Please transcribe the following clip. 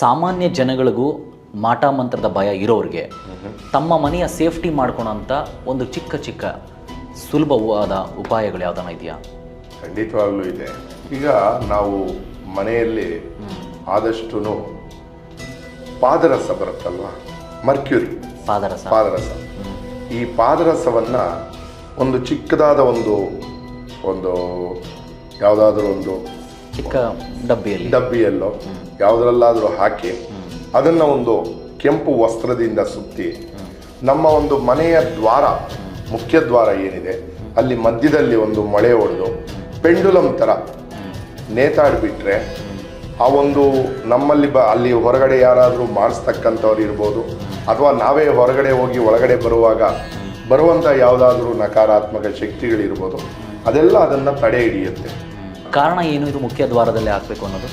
ಸಾಮಾನ್ಯ ಜನಗಳಿಗೂ ಮಾಟ ಮಂತ್ರದ ಭಯ ಇರೋರಿಗೆ ತಮ್ಮ ಮನೆಯ ಸೇಫ್ಟಿ ಮಾಡ್ಕೊಳೋಂಥ ಒಂದು ಚಿಕ್ಕ ಚಿಕ್ಕ ಸುಲಭವಾದ ಉಪಾಯಗಳು ಯಾವ್ದಾನ ಇದೆಯಾ? ಖಂಡಿತವಾಗ್ಲೂ ಇದೆ. ಈಗ ನಾವು ಮನೆಯಲ್ಲಿ ಆದಷ್ಟು ಪಾದರಸ ಬರುತ್ತಲ್ವ, ಮರ್ಕ್ಯೂರಿ ಪಾದರಸ, ಈ ಪಾದರಸವನ್ನು ಒಂದು ಚಿಕ್ಕದಾದ ಒಂದು ಯಾವುದಾದ್ರೂ ಒಂದು ಚಿಕ್ಕ ಡಬ್ಬಿಯಲ್ಲೋ ಯಾವುದರಲ್ಲಾದರೂ ಹಾಕಿ ಅದನ್ನು ಒಂದು ಕೆಂಪು ವಸ್ತ್ರದಿಂದ ಸುತ್ತಿ ನಮ್ಮ ಒಂದು ಮನೆಯ ಮುಖ್ಯ ದ್ವಾರ ಏನಿದೆ ಅಲ್ಲಿ ಮಧ್ಯದಲ್ಲಿ ಒಂದು ಮೊಳೆ ಹೊಡೆದು ಪೆಂಡುಲಮ್ ಥರ ನೇತಾಡಿಬಿಟ್ರೆ ಆ ಒಂದು ನಮ್ಮಲ್ಲಿ ಅಲ್ಲಿ ಹೊರಗಡೆ ಯಾರಾದರೂ ಮಾಡಿಸ್ತಕ್ಕಂಥವ್ರು ಇರ್ಬೋದು, ಅಥವಾ ನಾವೇ ಹೊರಗಡೆ ಹೋಗಿ ಒಳಗಡೆ ಬರುವಂಥ ಯಾವುದಾದ್ರೂ ನಕಾರಾತ್ಮಕ ಶಕ್ತಿಗಳಿರ್ಬೋದು, ಅದೆಲ್ಲ ಅದನ್ನು ತಡೆ ಹಿಡಿಯುತ್ತೆ. ಕಾರಣ ಏನು ಇದು ಮುಖ್ಯ ದ್ವಾರದಲ್ಲೇ ಹಾಕಬೇಕು ಅನ್ನೋದು?